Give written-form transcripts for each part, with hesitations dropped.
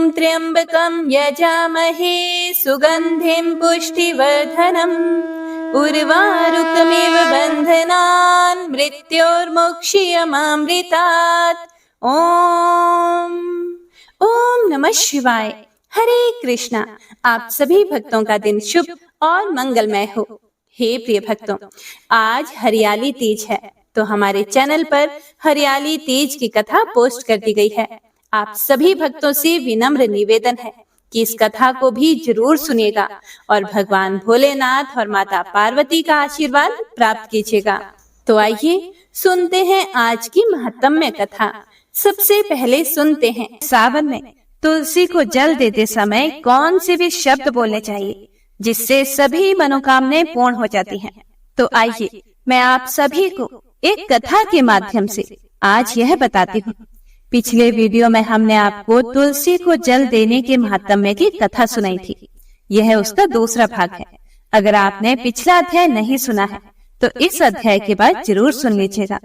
ॐ त्र्यम्बकं यजामहे सुगन्धिं पुष्टिवर्धनम् उर्वारुकमिव बन्धनान् मृत्योर्मुक्षीयमामृतात्। ओम नमः शिवाय। हरे कृष्णा। आप सभी भक्तों का दिन शुभ और मंगलमय हो। हे प्रिय भक्तों, आज हरियाली तीज है, तो हमारे चैनल पर हरियाली तीज की कथा पोस्ट कर दी गई है। आप सभी भक्तों से विनम्र निवेदन है कि इस कथा को भी जरूर सुनिएगा और भगवान भोलेनाथ और माता पार्वती का आशीर्वाद प्राप्त कीजिएगा। तो आइए सुनते हैं आज की महत्तमय कथा। सबसे पहले सुनते हैं, सावन में तुलसी को जल देते समय कौन से भी शब्द बोलने चाहिए जिससे सभी मनोकामनाएं पूर्ण हो जाती हैं। तो आइए मैं आप सभी को एक कथा के माध्यम से आज यह बताती हूँ। पिछले वीडियो में हमने आपको तुलसी को जल देने के महत्व की कथा सुनाई थी। यह उसका दूसरा भाग है। अगर आपने पिछला अध्याय नहीं सुना है तो इस अध्याय के बाद जरूर सुन लीजिएगा।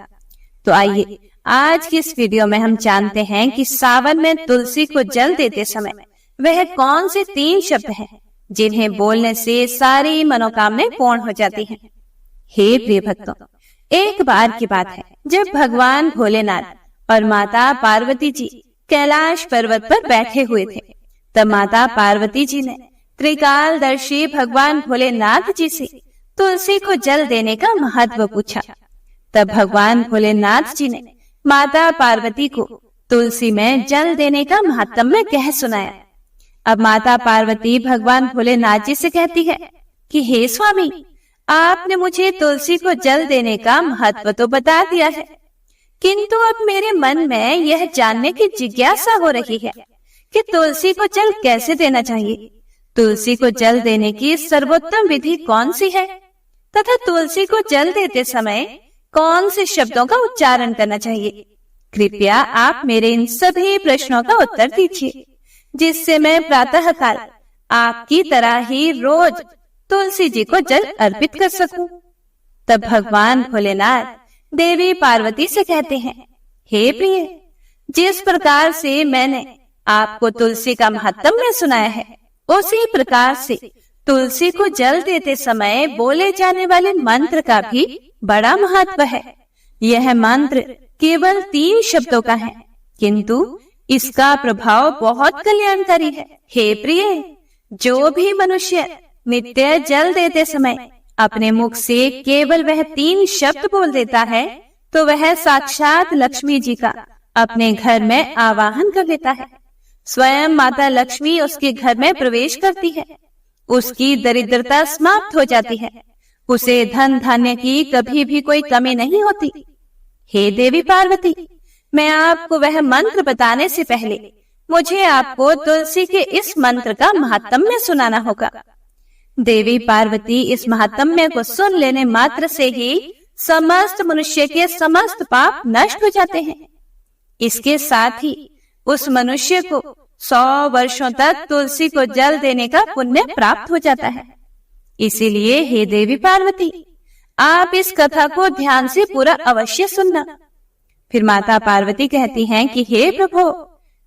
तो आइए आज की इस वीडियो में हम जानते हैं कि सावन में तुलसी को जल देते समय वह कौन से 3 शब्द हैं जिन्हें बोलने से सारी मनोकामनाएं पूर्ण हो जाती हैं। हे प्रिय भक्तों, एक बार की बात है जब भगवान भोलेनाथ और माता पार्वती जी कैलाश पर्वत पर बैठे हुए थे, तब माता पार्वती जी ने त्रिकालदर्शी भगवान भोलेनाथ जी से तुलसी को जल देने का महत्व पूछा। तब भगवान भोलेनाथ जी ने माता पार्वती को तुलसी में जल देने का महत्व कह सुनाया। अब माता पार्वती भगवान भोलेनाथ जी से कहती है कि हे स्वामी, आपने मुझे तुलसी को जल देने का महत्व तो बता दिया है, किंतु अब मेरे मन में यह जानने की जिज्ञासा हो रही है कि तुलसी को जल कैसे देना चाहिए। तुलसी को जल देने की सर्वोत्तम विधि कौन सी है तथा तुलसी को जल देते समय कौन से शब्दों का उच्चारण करना चाहिए। कृपया आप मेरे इन सभी प्रश्नों का उत्तर दीजिए, जिससे मैं प्रातः काल आपकी तरह ही रोज तुलसी जी को जल अर्पित कर सकूं। तब भगवान भोलेनाथ देवी पार्वती से कहते हैं, हे प्रिय, जिस प्रकार से मैंने आपको तुलसी का महत्व सुनाया है, उसी प्रकार से तुलसी को जल देते समय बोले जाने वाले मंत्र का भी बड़ा महत्व है। यह मंत्र केवल 3 शब्दों का है, किंतु इसका प्रभाव बहुत कल्याणकारी है। हे प्रिय, जो भी मनुष्य नित्य जल देते समय अपने मुख से केवल वह 3 शब्द बोल देता है, तो वह साक्षात लक्ष्मी जी का अपने घर में आवाहन कर लेता है। स्वयं माता लक्ष्मी उसके घर में प्रवेश करती है। उसकी दरिद्रता समाप्त हो जाती है। उसे धन धान्य की कभी भी कोई कमी नहीं होती। हे देवी पार्वती, मैं आपको वह मंत्र बताने से पहले मुझे आपको तुलसी के इस मंत्र का महात्म्य सुनाना होगा। देवी पार्वती इस महात्म्य को सुन लेने मात्र से ही समस्त मनुष्य के समस्त पाप नष्ट हो जाते हैं। इसके साथ ही उस मनुष्य को 100 वर्षों तक तुलसी को जल देने का पुण्य प्राप्त हो जाता है। इसीलिए हे देवी पार्वती, आप इस कथा को ध्यान से पूरा अवश्य सुनना। फिर माता पार्वती कहती हैं कि हे प्रभु,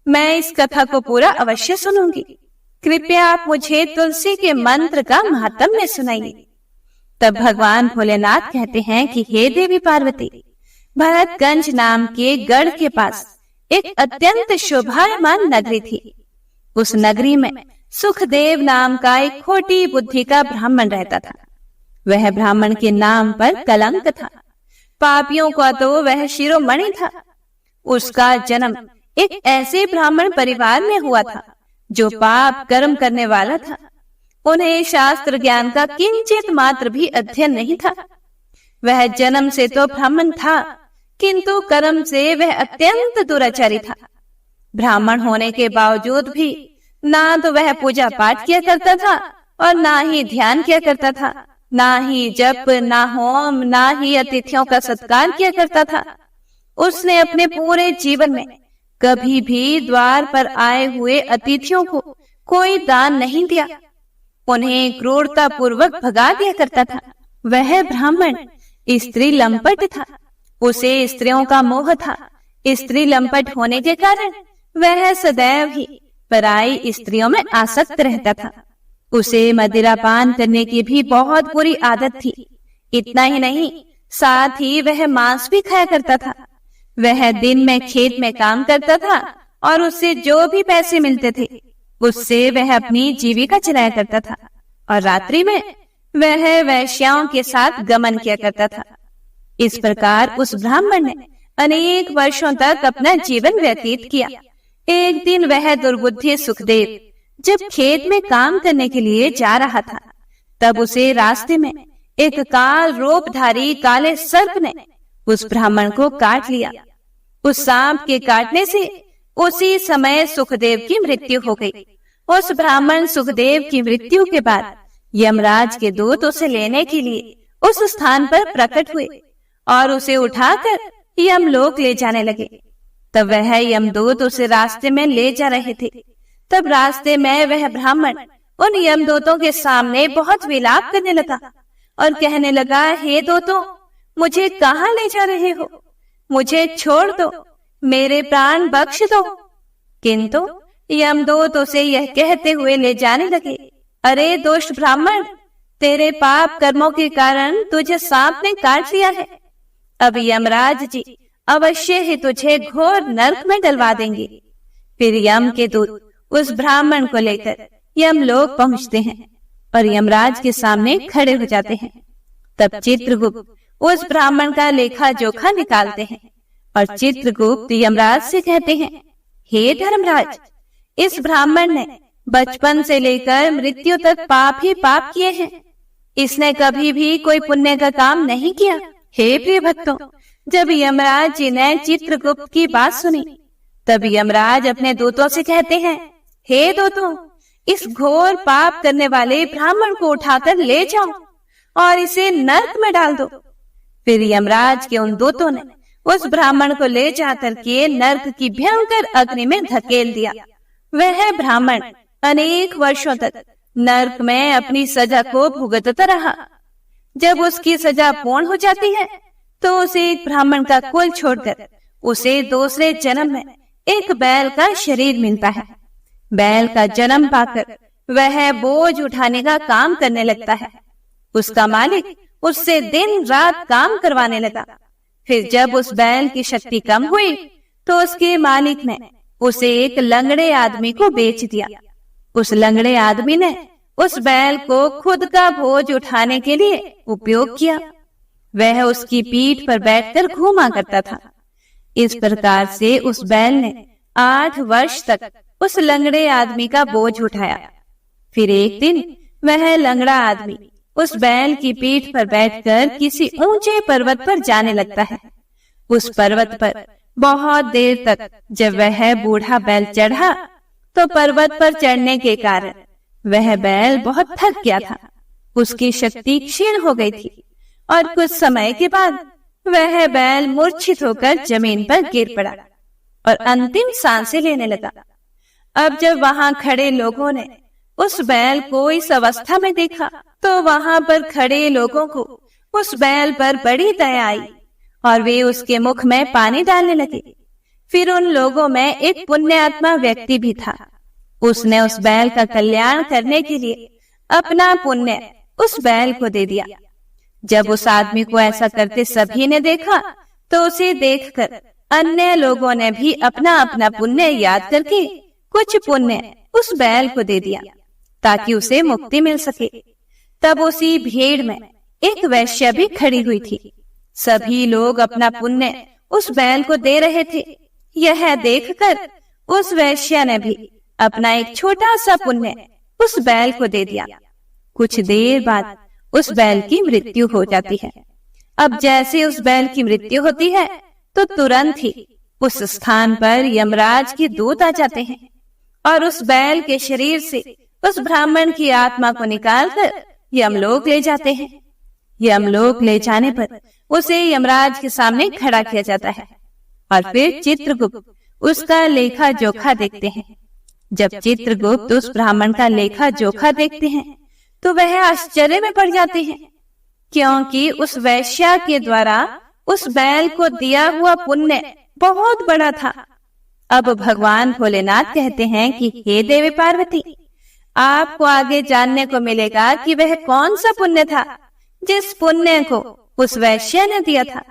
मैं इस कथा को पूरा अवश्य सुनूंगी। कृपया आप मुझे तुलसी के मंत्र का महात्म्य सुनाइए। तब भगवान भोलेनाथ कहते हैं कि हे देवी पार्वती, भरतगंज नाम के गढ़ के पास एक अत्यंत शोभायमान नगरी थी। उस नगरी में सुखदेव नाम का एक खोटी बुद्धि का ब्राह्मण रहता था। वह ब्राह्मण के नाम पर कलंक था। पापियों का तो वह शिरोमणि था। उसका जन्म एक ऐसे ब्राह्मण परिवार में हुआ था जो पाप कर्म करने वाला था। उन्हें शास्त्र ज्ञान का किंचित मात्र भी अध्ययन नहीं था। वह जन्म से तो ब्राह्मण था, किंतु कर्म से वह अत्यंत दुराचारी था। ब्राह्मण होने के बावजूद भी ना तो वह पूजा पाठ किया करता था और ना ही ध्यान किया करता था, ना ही जप, ना होम, ना ही अतिथियों का सत्कार किया करता था। उसने अपने पूरे जीवन में कभी भी द्वार पर आए हुए अतिथियों को कोई दान नहीं दिया। उन्हें क्रूरता पूर्वक भगा दिया करता था। वह ब्राह्मण स्त्री लंपट था। उसे स्त्रियों का मोह था। स्त्री लंपट होने के कारण वह सदैव ही पराई स्त्रियों में आसक्त रहता था। उसे मदिरा पान करने की भी बहुत बुरी आदत थी। इतना ही नहीं, साथ ही वह मांस भी खाया करता था। वह दिन में खेत में काम करता था और उससे जो भी पैसे मिलते थे उससे वह अपनी जीविका चलाया करता था और रात्रि में वह वैश्याओं के साथ गमन किया करता था। इस प्रकार उस ब्राह्मण ने अनेक वर्षों तक अपना जीवन व्यतीत किया। एक दिन वह दुर्बुद्धि सुखदेव जब खेत में काम करने के लिए जा रहा था, तब उसे रास्ते में एक काल रूपधारी काले सर्प ने उस ब्राह्मण को काट लिया। उस सांप के काटने से उसी समय सुखदेव की मृत्यु हो गई। उस ब्राह्मण सुखदेव की मृत्यु के बाद यमराज के दूत उसे लेने के लिए उस स्थान पर प्रकट हुए और उसे उठाकर यमलोक ले जाने लगे। तब वह यमदूत उसे रास्ते में ले जा रहे थे। तब रास्ते में वह ब्राह्मण उन यमदूतों के सामने बहुत विलाप करने लगा और कहने लगा, हे दूतों, मुझे कहाँ ले जा रहे हो? मुझे छोड़ दो, मेरे प्राण बख्श दो। किंतु यमदूत उसे यह कहते हुए ले जाने लगे, अरे दुष्ट ब्राह्मण, तेरे पाप कर्मों के कारण तुझे सांप ने काट लिया है। अब यमराज जी अवश्य ही तुझे घोर नरक में डलवा देंगे। फिर यम के दूत उस ब्राह्मण को लेकर यमलोक पहुंचते हैं और यमराज के सामने खड़े हो जाते हैं। तब चित्रगुप्त उस ब्राह्मण का लेखा जोखा निकालते हैं और चित्रगुप्त यमराज से कहते हैं, हे धर्मराज, इस ब्राह्मण ने बचपन से लेकर मृत्यु तक पाप ही पाप किए हैं। इसने कभी भी कोई पुण्य का काम नहीं किया। हे प्रिय भक्तों, जब यमराज जी ने चित्रगुप्त की बात सुनी, तब यमराज अपने दूतों से कहते हैं, हे दूतों, इस घोर पाप करने वाले ब्राह्मण को उठाकर ले जाओ और इसे नरक में डाल दो। फिर यमराज के उन दूतों ने उस ब्राह्मण को ले जाकर के नरक की भयंकर अग्नि में धकेल दिया। वह ब्राह्मण अनेक वर्षों तक नरक में अपनी सजा को भुगतता रहा। जब उसकी सजा पूर्ण हो जाती है तो उसे एक ब्राह्मण का कुल छोड़कर उसे दूसरे जन्म में एक बैल का शरीर मिलता है। बैल का जन्म पाकर वह बोझ उठाने का काम करने लगता है। उसका मालिक उससे दिन रात काम करवाने लगा। फिर जब उस बैल की शक्ति कम हुई तो उसके मालिक ने उसे एक लंगड़े आदमी को बेच दिया। उस लंगड़े आदमी ने उस बैल को खुद का बोझ उठाने के लिए उपयोग किया। वह उसकी पीठ पर बैठकर घूमा करता था। इस प्रकार से उस बैल ने 8 वर्ष तक उस लंगड़े आदमी का बोझ उठाया। फिर एक दिन वह लंगड़ा आदमी उस बैल की पीठ पर बैठकर किसी ऊंचे पर्वत पर जाने लगता है। उस पर्वत पर बहुत देर तक जब वह बूढ़ा बैल चढ़ा तो पर्वत पर चढ़ने के कारण वह बैल बहुत थक गया था। उसकी शक्ति क्षीण हो गई थी और कुछ समय के बाद वह बैल मूर्छित होकर जमीन पर गिर पड़ा और अंतिम सांसें लेने लगा। अब जब वहां खड़े लोगों ने उस बैल को इस अवस्था में देखा तो वहां पर खड़े लोगों को उस बैल पर बड़ी दया आई और वे उसके मुख में पानी डालने लगे। फिर उन लोगों में एक पुण्यात्मा व्यक्ति भी था। उसने उस बैल का कल्याण करने के लिए अपना पुण्य उस बैल को दे दिया। जब उस आदमी को ऐसा करते सभी ने देखा तो उसे देखकर अन्य लोगों ने भी अपना अपना पुण्य याद करके कुछ पुण्य उस बैल को दे दिया ताकि उसे मुक्ति मिल सके। तब उसी भीड़ में एक वैश्या भी खड़ी हुई थी। सभी लोग अपना पुण्य उस बैल को दे रहे थे। यह देखकर उस वैश्या ने भी अपना एक छोटा सा पुण्य उस बैल को दे दिया। कुछ देर बाद उस बैल की मृत्यु हो जाती है। अब जैसे उस बैल की मृत्यु होती है तो तुरंत ही उस स्थान पर यमराज के दूत आ जाते हैं और उस बैल के शरीर से उस ब्राह्मण की आत्मा को निकालकर यमलोक ले जाते हैं। यमलोक ले जाने पर उसे यमराज के सामने खड़ा किया जाता है और फिर चित्रगुप्त उसका लेखा जोखा देखते हैं। जब चित्रगुप्त उस ब्राह्मण का लेखा जोखा देखते हैं तो वह आश्चर्य में पड़ जाते हैं, क्योंकि उस वैश्या के द्वारा उस बैल को दिया हुआ पुण्य बहुत बड़ा था। अब भगवान भोलेनाथ कहते हैं कि हे देवी पार्वती, आपको आगे जानने को मिलेगा कि वह कौन सा पुण्य था जिस पुण्य को उस वैश्य ने दिया था,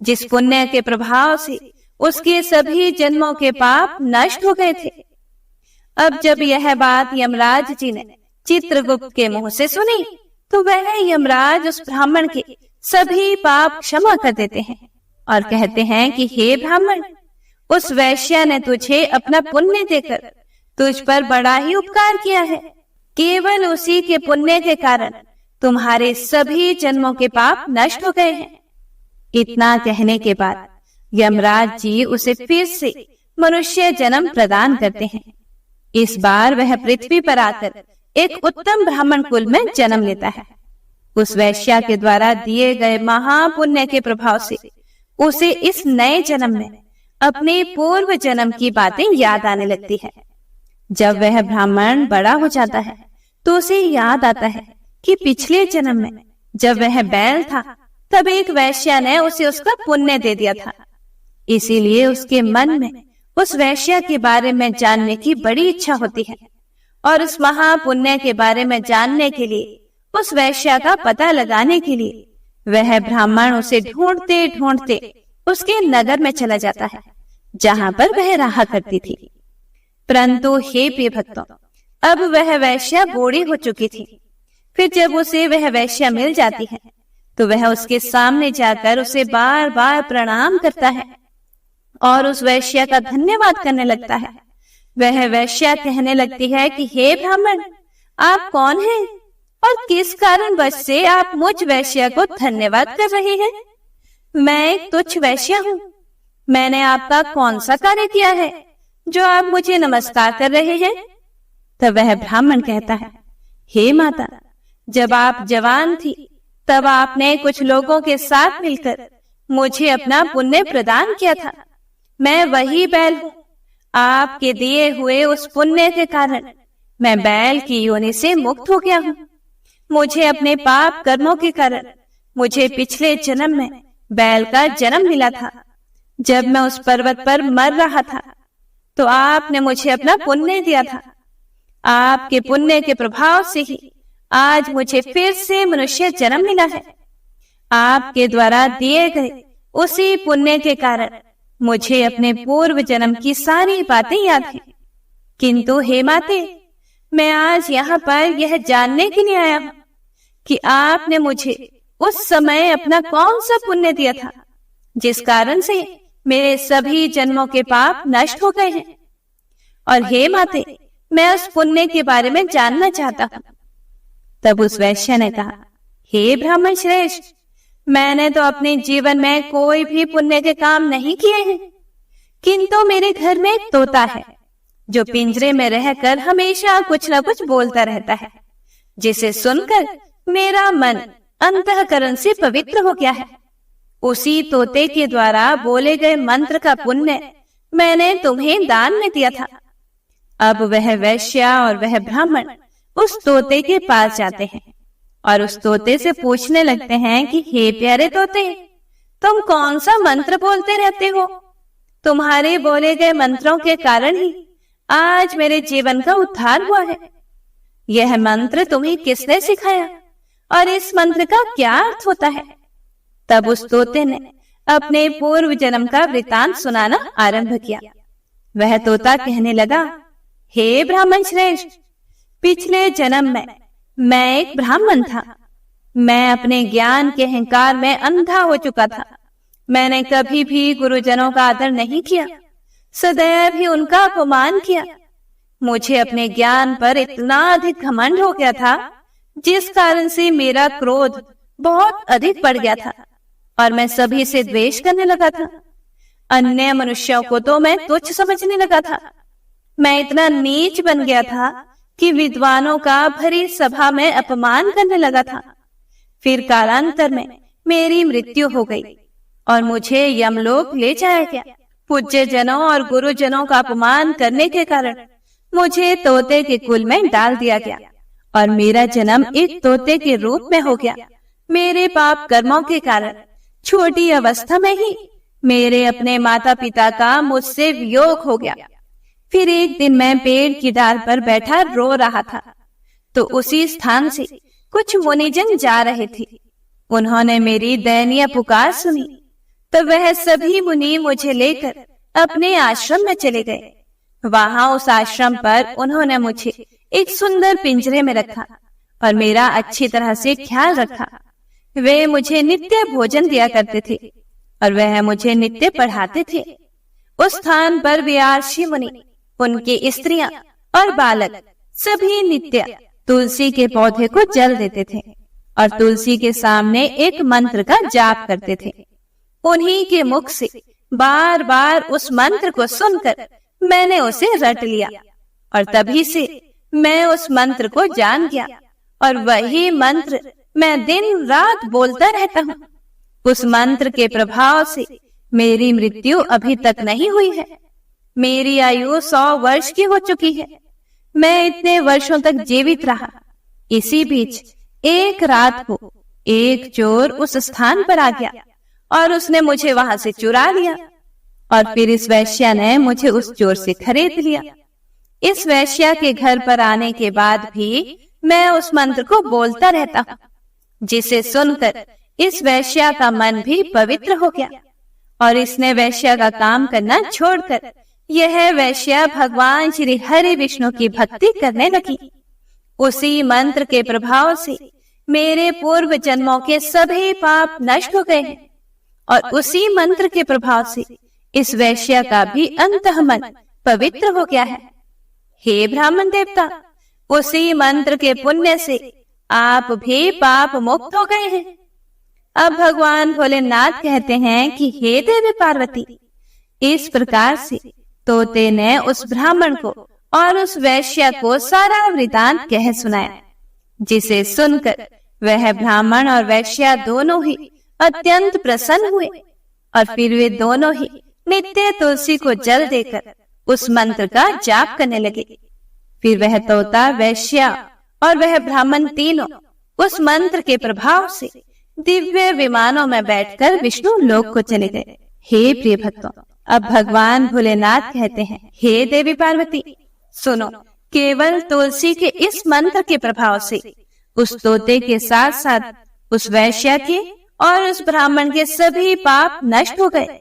जिस पुण्य के प्रभाव से उसके सभी जन्मों के पाप नष्ट हो गए थे। अब जब यह बात यमराज जी ने चित्रगुप्त के मुंह से सुनी तो वह यमराज उस ब्राह्मण के सभी पाप क्षमा कर देते हैं और कहते हैं कि हे ब्राह्मण, उस वैश्य ने तुझे अपना पुण्य देकर तुझ पर बड़ा ही उपकार किया है। केवल उसी के पुण्य के कारण तुम्हारे सभी जन्मों के पाप नष्ट हो गए हैं। इतना कहने के बाद यमराज जी उसे फिर से मनुष्य जन्म प्रदान करते हैं। इस बार वह पृथ्वी पर आकर एक उत्तम ब्राह्मण कुल में जन्म लेता है। उस वैश्या के द्वारा दिए गए महापुण्य के प्रभाव से उसे इस नए जन्म में अपने पूर्व जन्म की बातें याद आने लगती है। जब वह ब्राह्मण बड़ा हो जाता है तो उसे याद आता है कि पिछले जन्म में जब वह बैल था तब एक वैश्या ने उसे उसका पुण्य दे दिया था। इसीलिए उसके मन में उस वैश्या के बारे में जानने की बड़ी इच्छा होती है और उस महापुण्य के बारे में जानने के लिए, उस वैश्या का पता लगाने के लिए वह ब्राह्मण उसे ढूंढते ढूंढते उसके नगर में चला जाता है जहां पर वह रहा करती थी। परंतु हे प्रिय भक्तों, अब वह वैश्या बूढ़ी हो चुकी थी। फिर जब उसे वह वैश्या मिल जाती है तो वह उसके सामने जाकर उसे बार बार प्रणाम करता है और उस वैश्या का धन्यवाद करने लगता है। वह वैश्या कहने लगती है कि हे ब्राह्मण, आप कौन हैं और किस कारणवश से आप मुझ वैश्या को धन्यवाद कर रहे हैं? मैं एक तुच्छ वैश्या हूँ। मैंने आपका कौन सा कार्य किया है जो आप मुझे नमस्कार कर रहे हैं? तब वह ब्राह्मण कहता है, हे माता, जब आप जवान थी तब आपने कुछ लोगों के साथ मिलकर मुझे अपना पुण्य प्रदान किया था। मैं वही बैल हूँ। आपके दिए हुए उस पुण्य के कारण मैं बैल की योनि से मुक्त हो गया हूँ। मुझे अपने पाप कर्मों के कारण मुझे पिछले जन्म में बैल का जन्म मिला था। जब मैं उस पर्वत पर मर रहा था तो आपने मुझे अपना पुण्य दिया था। आपके पुण्य के प्रभाव से ही आज मुझे फिर से मनुष्य जन्म मिला है। आपके द्वारा दिए गए उसी पुण्य के कारण मुझे अपने पूर्व जन्म की सारी बातें याद हैं। किंतु हे माते, मैं आज यहाँ पर यह जानने के लिए आया हूँ कि आपने मुझे उस समय अपना कौन सा पुण्य दिया था जिस कारण से मेरे सभी जन्मों के पाप नष्ट हो गए हैं। और हे माते, मैं उस पुण्य के बारे में जानना चाहता हूँ। तब उस वैश्य ने कहा, हे ब्राह्मण श्रेष्ठ, मैंने तो अपने जीवन में कोई भी पुण्य के काम नहीं किए हैं, किंतु मेरे घर में एक तोता है जो पिंजरे में रहकर हमेशा कुछ न कुछ बोलता रहता है, जिसे सुनकर मेरा मन अंतःकरण से पवित्र हो गया है। उसी तोते के द्वारा बोले गए मंत्र का पुण्य मैंने तुम्हें दान में दिया था। अब वह वैश्या और वह ब्राह्मण उस तोते के पास जाते हैं और उस तोते से पूछने लगते हैं कि हे प्यारे तोते, तुम कौन सा मंत्र बोलते रहते हो? तुम्हारे बोले गए मंत्रों के कारण ही आज मेरे जीवन का उद्धार हुआ है। यह मंत्र तुम्हें किसने सिखाया और इस मंत्र का क्या अर्थ होता है? तब उस तोते ने अपने पूर्व जन्म का वृतांत सुनाना आरंभ किया। वह तोता कहने लगा, हे ब्राह्मण श्रेष्ठ, पिछले जन्म में मैं एक ब्राह्मण था। मैं अपने ज्ञान के अहंकार में अंधा हो चुका था। मैंने कभी भी गुरुजनों का आदर नहीं किया, सदैव ही उनका अपमान किया। मुझे अपने ज्ञान पर इतना अधिक घमंड हो गया था जिस कारण से मेरा क्रोध बहुत अधिक बढ़ गया था और मैं सभी से द्वेष करने लगा था। अन्य मनुष्यों को तो मैं तुच्छ समझने लगा था। मैं इतना नीच बन गया था कि विद्वानों का भरी सभा में अपमान करने लगा था। फिर कालांतर में मेरी मृत्यु हो गई और मुझे यमलोक ले जाया गया। पूज्य जनों और गुरुजनों का अपमान करने के कारण मुझे तोते के कुल में डाल दिया गया और मेरा जन्म एक तोते के रूप में हो गया। मेरे पाप कर्मों के कारण छोटी अवस्था में ही मेरे अपने माता पिता का मुझसे वियोग हो गया। फिर एक दिन मैं पेड़ की डाल पर बैठा रो रहा था, तो उसी स्थान से कुछ मुनिजन जा रहे थे। उन्होंने मेरी दयनीय पुकार सुनी, तो वह सभी मुनि मुझे लेकर अपने आश्रम में चले गए। वहां उस आश्रम पर उन्होंने मुझे एक सुंदर पिंजरे में रखा और मेरा अच्छी तरह से ख्याल रखा। वे मुझे नित्य भोजन दिया करते थे और वह मुझे नित्य पढ़ाते थे। उस स्थान पर व्यासी मुनि, उनके स्त्रियां और बालक सभी नित्य तुलसी के पौधे को जल देते थे और तुलसी के सामने एक मंत्र का जाप करते थे। उन्हीं के मुख से बार बार उस मंत्र को सुनकर मैंने उसे रट लिया और तभी से मैं उस मंत्र को जान गया और वही मंत्र मैं दिन रात बोलता रहता हूँ। उस मंत्र के प्रभाव से मेरी मृत्यु अभी तक नहीं हुई है। मेरी आयु 100 वर्ष की हो चुकी है। मैं इतने वर्षों तक जीवित रहा। इसी बीच एक रात को एक चोर उस स्थान पर आ गया और उसने मुझे वहां से चुरा लिया और फिर इस वैश्या ने मुझे उस चोर से खरीद लिया। इस वैश्या के घर पर आने के बाद भी मैं उस मंत्र को बोलता रहता हूँ, जिसे सुनकर इस वैश्या का मन भी पवित्र हो गया और इसने वैश्या का काम करना छोड़कर यह वैश्या भगवान श्री हरि विष्णु की भक्ति करने लगी। उसी मंत्र के प्रभाव से मेरे पूर्व जन्मों के सभी पाप नष्ट हो गए हैं और उसी मंत्र के प्रभाव से इस वैश्या का भी अंतःमन पवित्र हो गया है। हे ब्राह्मण देवता, उसी मंत्र के पुण्य से आप भी पाप मुक्त हो गए हैं। अब भगवान भोलेनाथ कहते हैं कि हे देवी पार्वती, इस प्रकार से तोते ने उस ब्राह्मण को और उस वैश्या को सारा वृतांत कह सुनाया, जिसे सुनकर वह ब्राह्मण और वैश्या दोनों ही अत्यंत प्रसन्न हुए और फिर वे दोनों ही नित्य तुलसी को जल देकर उस मंत्र का जाप करने लगे। फिर वह तोता, वैश्या और वह ब्राह्मण तीनों उस मंत्र के प्रभाव से दिव्य विमानों में बैठकर विष्णु लोक को चले गए। हे प्रिय भक्तों, अब भगवान भोलेनाथ कहते हैं, हे देवी पार्वती, सुनो, केवल तुलसी के इस मंत्र के प्रभाव से उस तोते के साथ साथ उस वैश्या के और उस ब्राह्मण के सभी पाप नष्ट हो गए।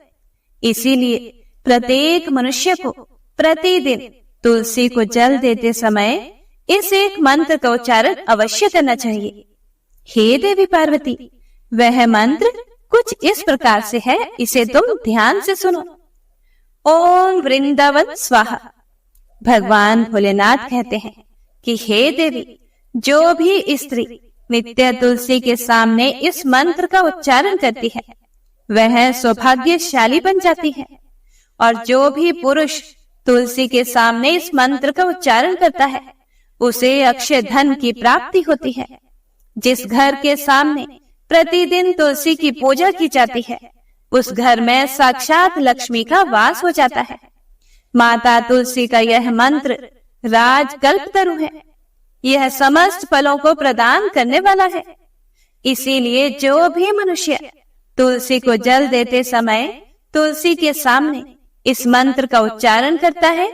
इसीलिए प्रत्येक मनुष्य को प्रतिदिन तुलसी को जल देते समय इस एक मंत्र का उच्चारण अवश्य करना चाहिए। हे देवी पार्वती, वह मंत्र कुछ इस प्रकार से है, इसे तुम ध्यान से सुनो। ओम वृंदावन स्वाहा। भगवान भोलेनाथ कहते हैं कि हे देवी, जो भी स्त्री नित्य तुलसी के सामने इस मंत्र का उच्चारण करती है वह सौभाग्यशाली बन जाती है, और जो भी पुरुष तुलसी के सामने इस मंत्र का उच्चारण करता है उसे अक्षय धन की प्राप्ति होती है। जिस घर के सामने प्रतिदिन तुलसी की पूजा की जाती है उस घर में साक्षात लक्ष्मी का वास हो जाता है। माता तुलसी का यह मंत्र राजकल्पतरु है। यह समस्त फलों को प्रदान करने वाला है। इसीलिए जो भी मनुष्य तुलसी को जल देते समय तुलसी के सामने इस मंत्र का उच्चारण करता है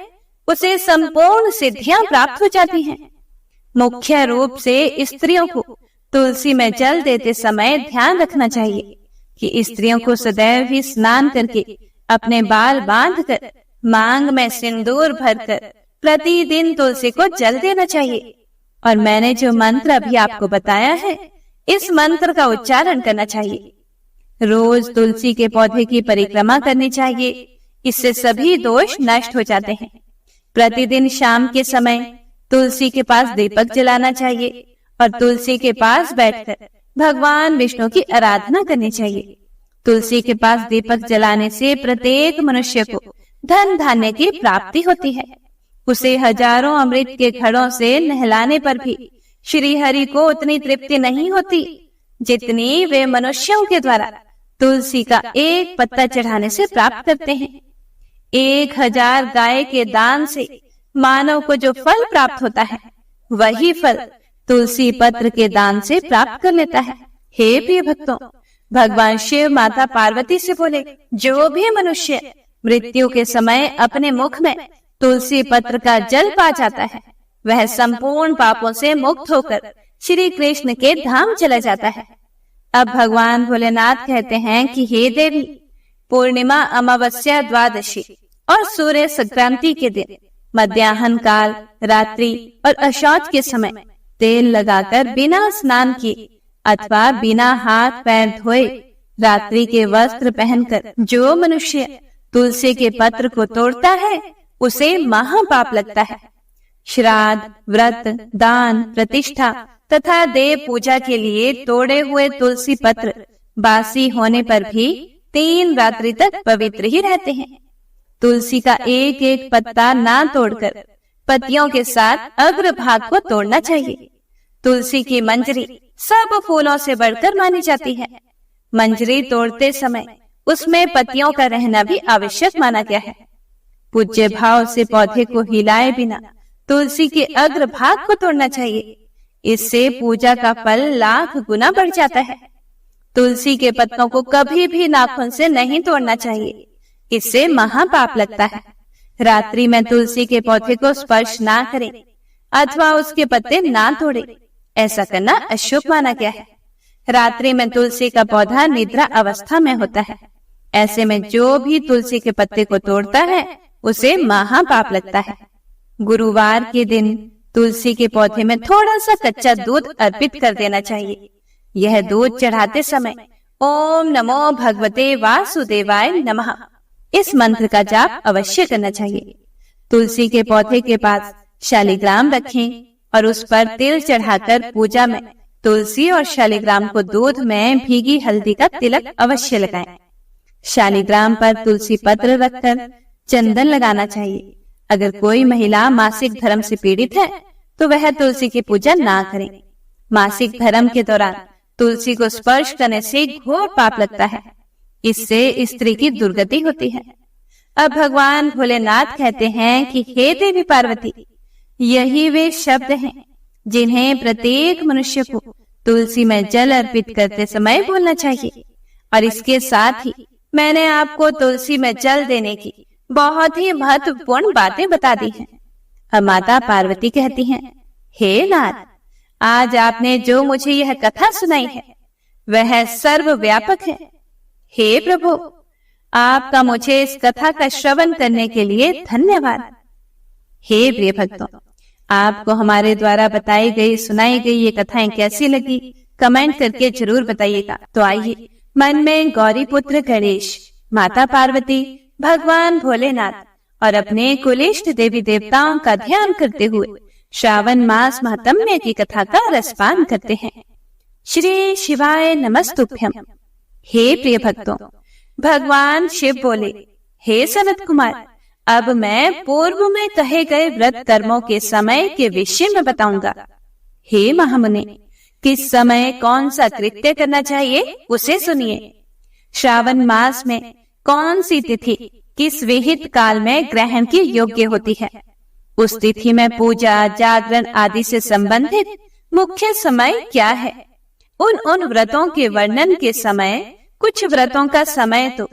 उसे संपूर्ण सिद्धियां प्राप्त हो जाती हैं। मुख्य रूप से स्त्रियों को तुलसी में जल देते समय ध्यान रखना चाहिए कि स्त्रियों को सदैव ही स्नान करके अपने बाल बांधकर मांग में सिंदूर भरकर प्रतिदिन तुलसी को जल देना चाहिए। और मैंने जो मंत्र अभी आपको बताया है इस मंत्र का उच्चारण करना चाहिए। रोज तुलसी के पौधे की परिक्रमा करनी चाहिए, इससे सभी दोष नष्ट हो जाते हैं। प्रतिदिन शाम के समय तुलसी के पास दीपक जलाना चाहिए और तुलसी के पास बैठकर भगवान विष्णु की आराधना करनी चाहिए। तुलसी के पास दीपक जलाने से प्रत्येक मनुष्य को धन धान्य की प्राप्ति होती है। उसे हजारों अमृत के घड़ों से नहलाने पर भी श्री हरि को उतनी तृप्ति नहीं होती जितनी वे मनुष्यों के द्वारा तुलसी का एक पत्ता चढ़ाने से प्राप्त करते हैं। 1000 गाय के दान से मानव को जो फल प्राप्त होता है वही फल तुलसी पत्र के दान से प्राप्त कर लेता है। हे प्रिय भक्तों, भगवान शिव माता पार्वती से बोले, जो भी मनुष्य मृत्यु के समय अपने मुख में तुलसी पत्र का जल पा जाता है, वह संपूर्ण पापों से मुक्त होकर श्री कृष्ण के धाम चला जाता है। अब भगवान भोलेनाथ कहते हैं कि हे देवी, पूर्णिमा, अमावस्या, द्वादशी और सूर्य संक्रांति के दिन मध्याह्न काल, रात्रि और अशौच के समय तेल लगाकर बिना स्नान किए अथवा बिना हाथ पैर धोए रात्रि के वस्त्र पहनकर जो मनुष्य तुलसी के पत्र को तोड़ता है, उसे महापाप लगता है। श्राद्ध, व्रत, दान, प्रतिष्ठा तथा देव पूजा के लिए तोड़े हुए तुलसी पत्र बासी होने पर भी 3 रात्रि तक पवित्र ही रहते हैं। तुलसी का एक एक पत्ता ना तोड़कर पत्तियों के साथ अग्र भाग को तोड़ना चाहिए। तुलसी की मंजरी सब फूलों से बढ़कर मानी जाती है। मंजरी तोड़ते समय उसमें पत्तियों का रहना भी आवश्यक माना गया है। पूज्य भाव से पौधे को हिलाए बिना तुलसी के अग्र भाग को तोड़ना चाहिए। इससे पूजा का फल लाख गुना बढ़ जाता है। तुलसी के पत्तों को कभी भी नाखून से नहीं तोड़ना चाहिए, इससे महापाप लगता है। रात्रि में तुलसी के पौधे को स्पर्श ना करें अथवा उसके पत्ते ना तोड़े, ऐसा करना अशुभ माना गया है। रात्रि में तुलसी का पौधा निद्रा अवस्था में होता है। ऐसे में जो भी तुलसी के पत्ते को तोड़ता है, उसे महापाप लगता है। गुरुवार के दिन तुलसी के पौधे में थोड़ा सा कच्चा दूध अर्पित कर देना चाहिए। यह दूध चढ़ाते समय ओम नमो भगवते वासुदेवाय नमः इस मंत्र का जाप अवश्य करना चाहिए। तुलसी के पौधे के पास शालिग्राम रखें और उस पर तिल चढ़ाकर पूजा में तुलसी और शालिग्राम को दूध में भीगी हल्दी का तिलक अवश्य लगाएं। शालिग्राम पर तुलसी पत्र रखकर चंदन लगाना चाहिए। अगर कोई महिला मासिक धर्म से पीड़ित है तो वह तुलसी की पूजा ना करें। मासिक धर्म के दौरान तुलसी को स्पर्श करने से घोर पाप लगता है। इससे स्त्री की दुर्गति होती है। अब भगवान भोलेनाथ कहते हैं कि हे देवी पार्वती, यही वे शब्द हैं जिन्हें प्रत्येक मनुष्य को तुलसी में जल अर्पित करते समय बोलना चाहिए। और इसके साथ ही मैंने आपको तुलसी में जल देने की बहुत ही महत्वपूर्ण बातें बता दी हैं। अब माता पार्वती कहती हैं, हे नाथ, आज आपने जो मुझे यह कथा सुनाई है वह सर्वव्यापक है। हे प्रभु, आपका मुझे इस कथा का श्रवण करने के लिए धन्यवाद। हे प्रिय भक्तों, आपको हमारे द्वारा बताई गई सुनाई गई ये कथाएं कैसी लगी, कमेंट करके जरूर बताइएगा। तो आइए मन में गौरी पुत्र गणेश, माता पार्वती, भगवान भोलेनाथ और अपने कुलिष्ट देवी देवताओं का ध्यान करते हुए श्रावण मास महात्म्य की कथा का रसपान करते हैं। श्री शिवाय नमस्तुभ्यम। हे प्रिय भक्तों, भगवान शिव बोले, हे सनत कुमार, अब मैं पूर्व में कहे गए व्रत कर्मों के समय के विषय में बताऊंगा। हे महामुने, किस समय कौन सा कृत्य करना चाहिए उसे सुनिए। श्रावण मास में कौन सी तिथि किस विहित काल में ग्रहण की योग्य होती है, उस तिथि में पूजा, जागरण आदि से संबंधित मुख्य समय क्या है। उन व्रतों के वर्णन के समय कुछ व्रतों का समय तो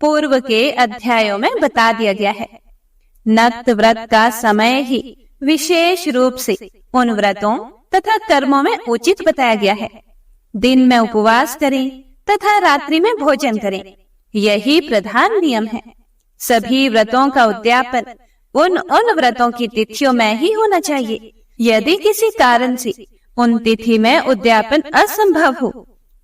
पूर्व के अध्यायों में बता दिया गया है। नक्त व्रत का समय ही विशेष रूप से उन व्रतों तथा कर्मों में उचित बताया गया है। दिन में उपवास करें तथा रात्रि में भोजन करें, यही प्रधान नियम है। सभी व्रतों का उद्यापन उन व्रतों की तिथियों में ही होना चाहिए। यदि किसी कारण से उन तिथि में उद्यापन असंभव हो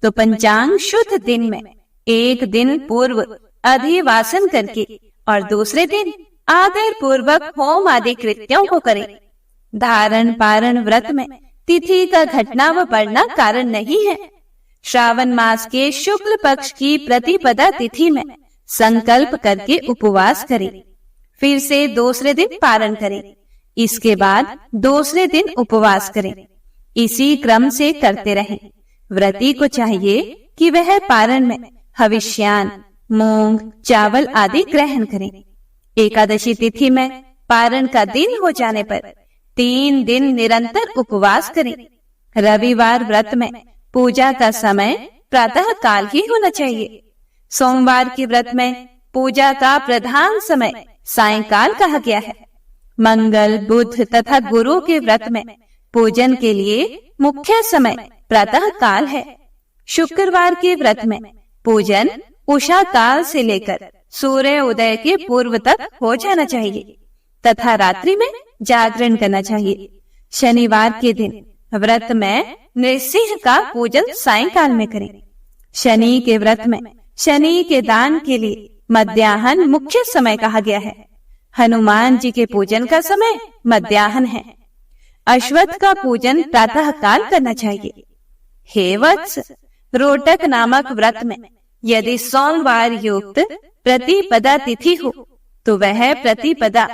तो पंचांग शुद्ध दिन में एक दिन पूर्व अधिवासन करके और दूसरे दिन आदर पूर्वक होम आदि कृत्यों को करें। धारण पारण व्रत में तिथि का घटना व बढ़ना कारण नहीं है। श्रावण मास के शुक्ल पक्ष की प्रतिपदा तिथि में संकल्प करके उपवास करें, फिर से दूसरे दिन पारण करें, इसके बाद दूसरे दिन उपवास करें। इसी क्रम से करते रहें। व्रती को चाहिए कि वह पारण में हविष्यान, मूंग, चावल आदि ग्रहण करें। एकादशी तिथि में पारण का दिन हो जाने पर 3 दिन निरंतर उपवास करें। रविवार व्रत में पूजा का समय प्रातः काल ही होना चाहिए। सोमवार के व्रत में पूजा का प्रधान समय सायंकाल कहा गया है। मंगल, बुध तथा गुरु के व्रत में पूजन के लिए मुख्य समय प्रातः काल है। शुक्रवार के व्रत में पूजन उषा काल से लेकर सूर्य उदय के पूर्व तक हो जाना चाहिए तथा रात्रि में जागरण करना चाहिए। शनिवार के दिन व्रत में नृसिंह का पूजन सायंकाल में करें। शनि के व्रत में शनि के दान के लिए मध्याह्न मुख्य समय कहा गया है। हनुमान जी के पूजन का समय मध्याह्न है। अश्वत्थ का पूजन प्रातः काल करना चाहिए। हे वत्स, रोटक नामक व्रत में यदि सोमवार युक्त प्रतिपदा तिथि हो तो वह प्रतिपदा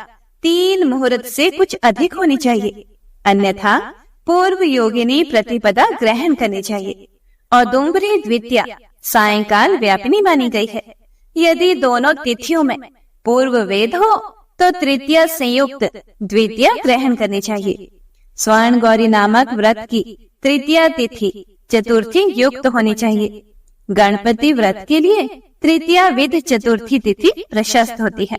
3 मुहूर्त से कुछ अधिक होनी चाहिए, अन्यथा पूर्व योगिनी प्रतिपदा ग्रहण करनी चाहिए। और औदुंबरी द्वितीया सायंकाल व्यापिनी मानी गई है। यदि दोनों तिथियों में पूर्व वेद हो तो तृतीया संयुक्त द्वितीया ग्रहण करनी चाहिए। स्वर्ण गौरी नामक व्रत की तृतीया तिथि चतुर्थी युक्त होनी चाहिए। गणपति व्रत के लिए तृतीया विध चतुर्थी तिथि प्रशस्त होती है।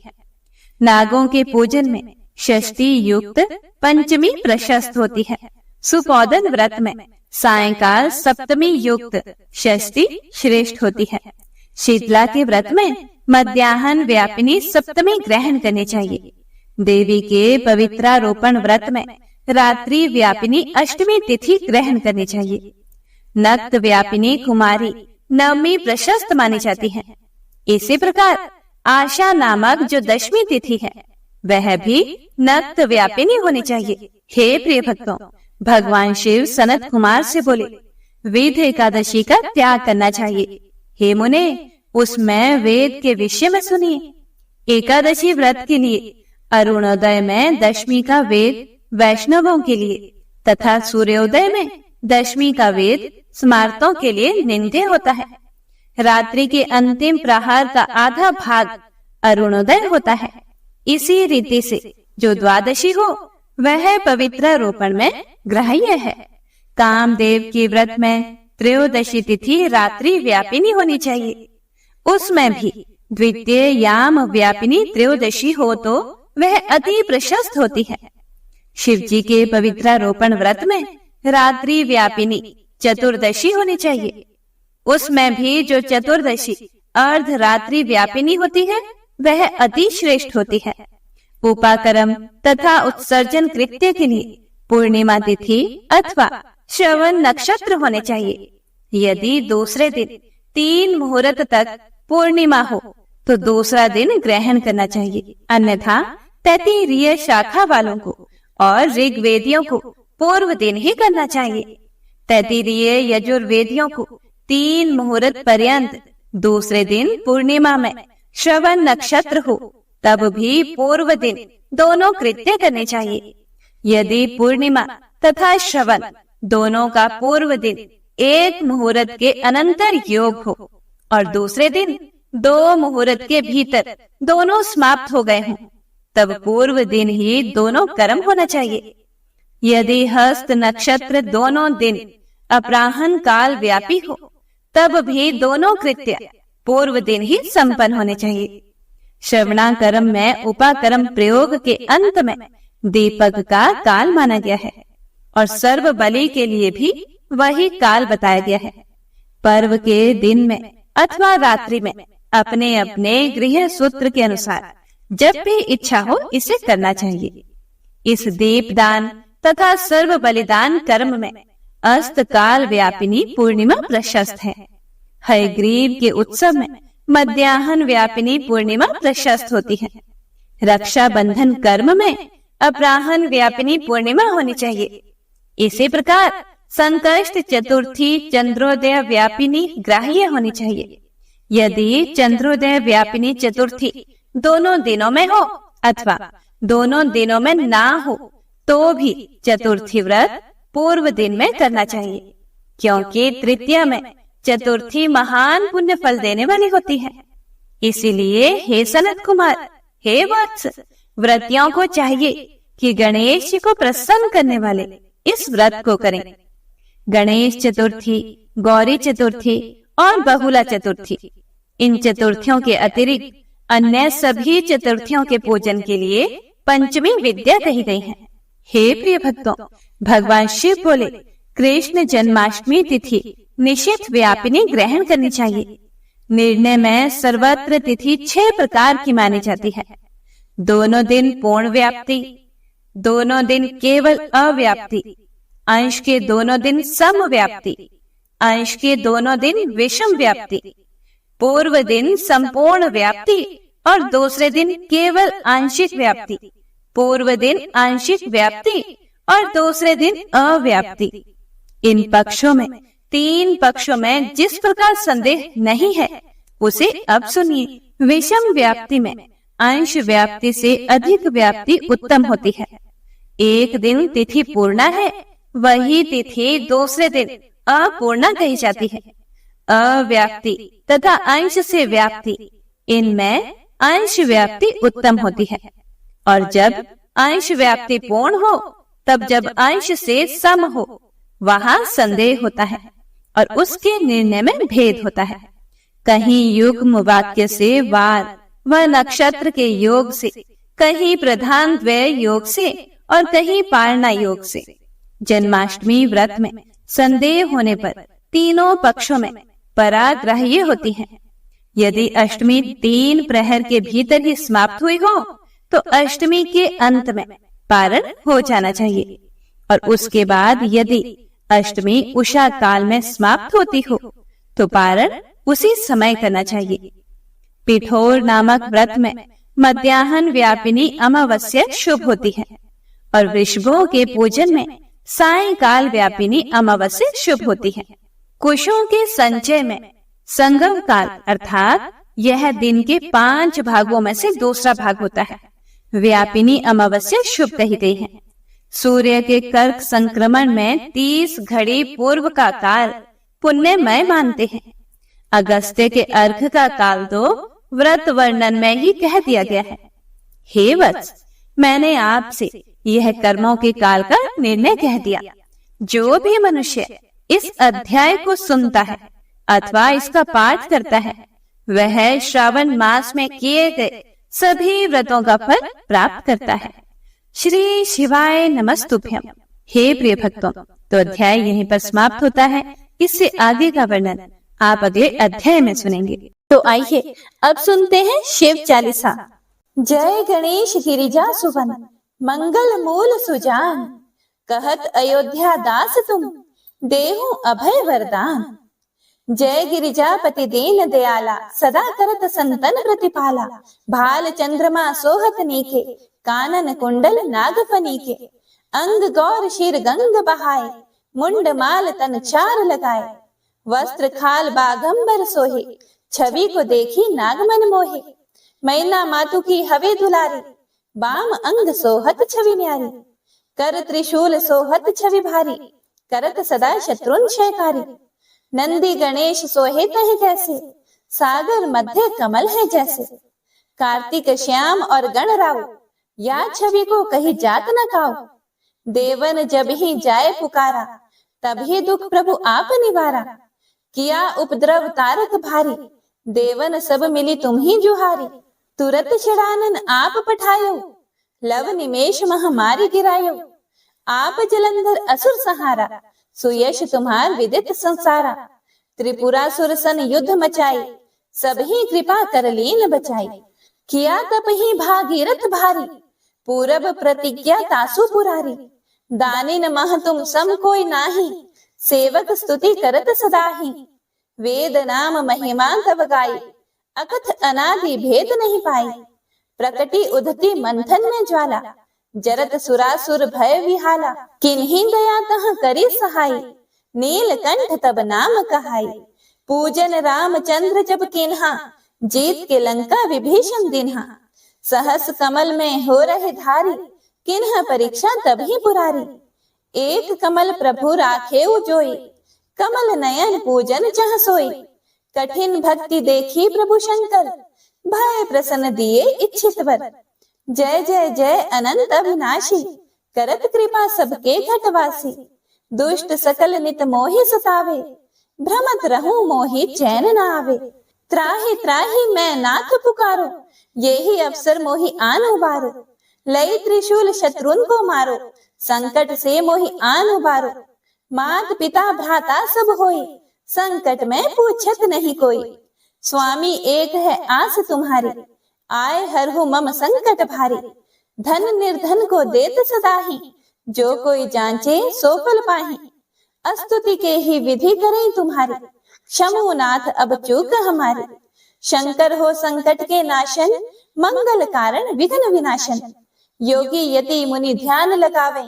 नागों के पूजन में षष्ठी युक्त पंचमी प्रशस्त होती है। सुपौदन व्रत में सायंकाल सप्तमी युक्त षष्ठी श्रेष्ठ होती है। शीतला के व्रत में मध्याह्न व्यापिनी सप्तमी ग्रहण करनी चाहिए। देवी के पवित्रारोपण व्रत में रात्रि व्यापिनी अष्टमी तिथि ग्रहण करनी चाहिए। नक्त व्यापिनी कुमारी नवमी प्रशस्त मानी जाती है। इसी प्रकार आशा नामक जो दशमी तिथि है वह भी नक्त व्यापिनी होनी चाहिए। हे प्रिय भक्तों, भगवान शिव सनत कुमार से बोले, वेद एकादशी का त्याग करना चाहिए। हे मुने, उसमें वेद के विषय में सुनिए। एकादशी व्रत के लिए अरुणोदय में दशमी का वेद वैष्णवों के लिए तथा सूर्योदय में दशमी का वेद स्मार्तों के लिए निंद्य होता है। रात्रि के अंतिम प्रहर का आधा भाग अरुणोदय होता है। इसी रीति से जो द्वादशी हो वह पवित्रारोपण में ग्राह्य है। कामदेव के व्रत में त्रयोदशी तिथि रात्रि व्यापिनी होनी चाहिए। उसमें भी द्वितीय याम व्यापिनी त्रयोदशी हो तो वह अति प्रशस्त होती है। शिव जी के पवित्रारोपण व्रत में रात्रि व्यापिनी चतुर्दशी होनी चाहिए। उसमें भी जो चतुर्दशी अर्ध रात्रि व्यापिनी होती है वह अति श्रेष्ठ होती है। उपाकर्म तथा उत्सर्जन कृत्य के लिए पूर्णिमा तिथि अथवा श्रवण नक्षत्र होने चाहिए। यदि दूसरे दिन 3 मुहूर्त तक पूर्णिमा हो तो दूसरा दिन ग्रहण करना चाहिए, अन्यथा तैत्तिरीय शाखा वालों को और ऋग्वेदियों को पूर्व दिन ही करना चाहिए। तैत्तिरीय यजुर्वेदियों को 3 मुहूर्त पर्यंत दूसरे दिन पूर्णिमा में श्रवण नक्षत्र हो तब भी पूर्व दिन दोनों कृत्य करने चाहिए। यदि पूर्णिमा तथा श्रवण दोनों का पूर्व दिन 1 मुहूर्त के अनंतर योग हो और दूसरे दिन 2 मुहूर्त के भीतर दोनों समाप्त हो गए हों तब पूर्व दिन ही दोनों कर्म होना चाहिए। यदि हस्त नक्षत्र दोनों दिन अपराह्न काल व्यापी हो तब भी दोनों कृत्य पूर्व दिन ही संपन्न होने चाहिए। श्रवणाकर्म में उपाकर्म प्रयोग के अंत में दीपक का काल माना गया है और सर्व बलि के लिए भी वही काल बताया गया है। पर्व के दिन में अथवा रात्रि में अपने अपने गृह सूत्र के अनुसार जब भी इच्छा हो इसे करना चाहिए। इस दीपदान तथा सर्व बलिदान कर्म में अस्त काल व्यापिनी पूर्णिमा प्रशस्त है। हयग्रीव के उत्सव में मध्याह्न व्यापिनी पूर्णिमा प्रशस्त होती है। रक्षा बंधन कर्म में अपराह्न व्यापिनी पूर्णिमा होनी चाहिए। इसी प्रकार संकष्ट चतुर्थी चंद्रोदय व्यापिनी ग्राह्य होनी चाहिए। यदि चंद्रोदय व्यापिनी चतुर्थी दोनों दिनों में हो अथवा दोनों दिनों में ना हो तो भी चतुर्थी व्रत पूर्व दिन में करना चाहिए, क्योंकि तृतीया में चतुर्थी महान पुण्य फल देने वाली होती है। इसीलिए हे सनत कुमार, हे वत्स, व्रतियों को चाहिए कि गणेश जी को प्रसन्न करने वाले इस व्रत को करें। गणेश चतुर्थी, गौरी चतुर्थी और बहुला चतुर्थी। इन चतुर्थियों के अतिरिक्त अन्य सभी चतुर्थियों के पूजन के लिए पंचमी विद्या कही गई है। हे प्रिय भक्तों, भगवान शिव बोले कृष्ण जन्माष्टमी तिथि निशिथ व्यापिनी ग्रहण करनी चाहिए। निर्णय में सर्वत्र तिथि 6 प्रकार की मानी जाती है। दोनों दिन पूर्ण व्याप्ति, दोनों दिन केवल अव्याप्ति, अंश के दोनों दिन सम व्याप्ति, अंश के दोनों दिन विषम व्याप्ति, पूर्व दिन संपूर्ण व्याप्ति और दूसरे दिन केवल आंशिक व्याप्ति, पूर्व दिन आंशिक व्याप्ति और दूसरे दिन अव्याप्ति। इन पक्षों में 3 पक्षों में जिस प्रकार संदेह नहीं है उसे अब सुनिए। विषम व्याप्ति में अंश व्याप्ति से अधिक व्याप्ति उत्तम होती है। एक दिन तिथि पूर्णा है, वही तिथि दूसरे दिन अपूर्णा कही जाती है। अव्याप्ति तथा अंश से व्याप्ति, इनमें अंश व्याप्ति उत्तम होती है। और जब अंश व्याप्ति पूर्ण हो तब जब अंश से सम हो वहां संदेह होता है और उसके निर्णय में भेद होता है। कहीं युग्म वाक्य से वार व नक्षत्र के योग से, कहीं प्रधान द्वय योग से और कहीं पारणा योग से। जन्माष्टमी व्रत में संदेह होने पर तीनों पक्षों में पराग्राह्य होती है। यदि अष्टमी 3 प्रहर के भीतर ही समाप्त हुई हो तो अष्टमी के अंत में पारण हो जाना चाहिए और उसके बाद यदि अष्टमी उषा काल में समाप्त होती हो तो पारण उसी समय करना चाहिए। पिठोर नामक व्रत में मध्याह्न व्यापिनी अमावस्या शुभ होती है और वृषभों के पूजन में सायंकाल व्यापिनी अमावस्या शुभ होती है। कुशों के संचय में संगम काल अर्थात यह दिन के 5 भागों में से दूसरा भाग होता है, व्यापिनी अमावस्या शुभ कही गई है। सूर्य के कर्क संक्रमण में 30 घड़ी पूर्व का काल पुण्यमय मानते हैं। अगस्त्य के अर्घ का काल तो व्रत वर्णन में ही कह दिया गया है। हे वत्स, मैंने आपसे यह कर्मों के काल का निर्णय कह दिया। जो भी मनुष्य इस अध्याय को सुनता है अथवा इसका पाठ करता है वह श्रावण मास में किए गए सभी व्रतों का फल प्राप्त करता है। श्री शिवाय नमस्तुभ्यम। हे प्रिय भक्तों, तो अध्याय यहीं पर समाप्त होता है। इससे आगे का वर्णन आप अगले अध्याय में सुनेंगे। तो आइए अब सुनते हैं शिव चालीसा। जय गणेश गिरिजा सुवन, मंगल मूल सुजान, कहत अयोध्या दास तुम, देहु अभय वरदान। जय गिरिजापति दीन दयाला, सदा करत संतन प्रतिपाला। भाल चंद्रमा सोहत नीके, कानन कुंडल नागफनी के। अंग गौर शिर गंग बहाए, मुंड माल तन 4 लगाए। वस्त्र खाल बागंबर सोहे, छवि को देखी नागमन मोहे। मैना मातु की हवे दुलारी, बाम अंग सोहत छवि न्यारी। कर त्रिशूल सोहत छवि भारी, करत सदा शत्रुन क्षयकारी। नंदी गणेश सोहे तह कैसे, सागर मध्य कमल है जैसे। कार्तिक श्याम और गणराव, या छवि को कही जात न काओ। देवन जब ही जाए पुकारा, तभी दुख प्रभु आप निवारा। किया उपद्रव तारक भारी, देवन सब मिली तुम ही जुहारी। तुरत छड़ानन आप पठायो, लव निमेष महामारी गिरायो। आप जलंधर असुर सहारा, सुयश तुम्हार विदित संसारा। त्रिपुरासुर सन युद्ध मचाई, सबही कृपा कर लीन बचाई। किया तप ही भागीरथ भारी, पूरब प्रतिज्ञा तासु पुरारी। दानिन मह तुम सम कोई नाही, सेवक स्तुति करत सदाही। वेद नाम महिमा तव गाई, अकथ अनादि भेद नहीं पाई। प्रकटी उधती मंथन में ज्वाला, जरत सुरासुर भय विहाला। किन्हीं दया तह करी सहाय, नीलकंठ तब नाम कहाई। पूजन रामचंद्र जब किन्हा, जीत के लंका विभीषण दिन्हा। सहस कमल में हो रहे धारी, किन्ह परीक्षा तभी पुरारी। एक कमल प्रभु राखे जोई, कमल नयन पूजन चह सोई। कठिन भक्ति देखी प्रभु शंकर, भय प्रसन्न दिए इच्छित वर। जय जय जय अनंत अविनाशी, करत कृपा सबके घटवासी। दुष्ट सकल नित मोहि सतावे, भ्रमत रहूं मोहि चैन न आवे। त्राहि त्राहि मैं नाथ पुकारो, यही अवसर मोहि आन उबारो। लई त्रिशूल शत्रुन को मारो, संकट से मोहि आन उबारो। मात पिता भ्राता सब होई, संकट में पूछत नहीं कोई। स्वामी एक है आस तुम्हारी, आए हरहु मम संकट भारी। धन निर्धन को देत सदाही, जो कोई जांचे सो फल पाही। स्तुति के ही विधि करें तुम्हारी, क्षमु नाथ अब चूक हमारी। शंकर हो संकट के नाशन, मंगल कारण विघ्न विनाशन। योगी यति मुनि ध्यान लगावे,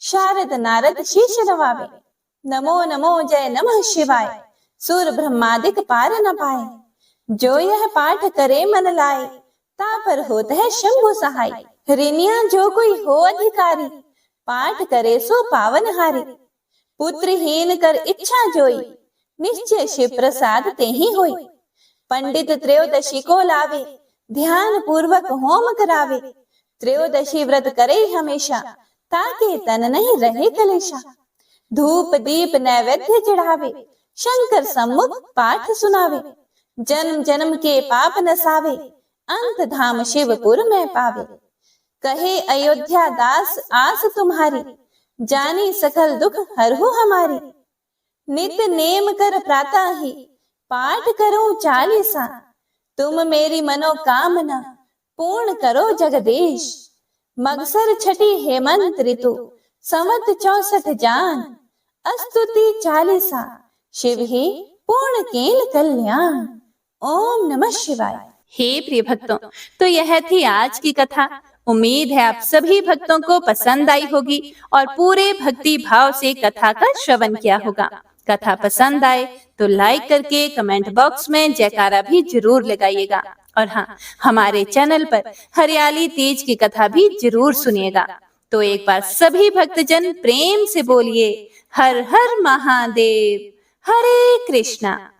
शारद नारद शीश नवावे। नमो नमो जय नमः शिवाय, सूर ब्रह्मादिक पार न पाए। जो यह पाठ करे मन लाए, तापर होत है शंभु सहाय। ऋणिया जो कोई हो अधिकारी, पाठ करे सो पावन हारी। पुत्रहीन कर इच्छा जोई, निश्चय शिव प्रसाद ते ही होई। पंडित त्रयोदशी को लावे, ध्यान पूर्वक होम करावे। त्रयोदशी व्रत करे हमेशा, ताके तन नहीं रहे कलेशा। धूप दीप नैवेद्य चढ़ावे, शंकर सम्मुख पाठ सुनावे। जन्म जन्म के पाप नसावे, अंत धाम शिवपुर में पावे। कहे अयोध्या दास आस तुम्हारी, जानी सकल दुख हरहु हमारी। नित नेम कर प्रातः ही, पाठ करो चालीसा। तुम मेरी मनोकामना, पूर्ण करो जगदीश। मगसर छठी हेमंत ऋतु, संवत 64 जान। स्तुति चालीसा, शिव ही पूर्ण कील कल्याण। ओम नमः शिवाय। हे प्रिय भक्तों, तो यह थी आज की कथा। उम्मीद है आप सभी भक्तों को पसंद आई होगी और पूरे भक्ति भाव से कथा का श्रवण किया होगा। कथा पसंद आए तो लाइक करके कमेंट बॉक्स में जयकारा भी जरूर लगाइएगा। और हाँ, हमारे चैनल पर हरियाली तीज की कथा भी जरूर सुनिएगा। तो एक बार सभी भक्तजन प्रेम से बोलिए हर हर महादेव, हरे कृष्णा।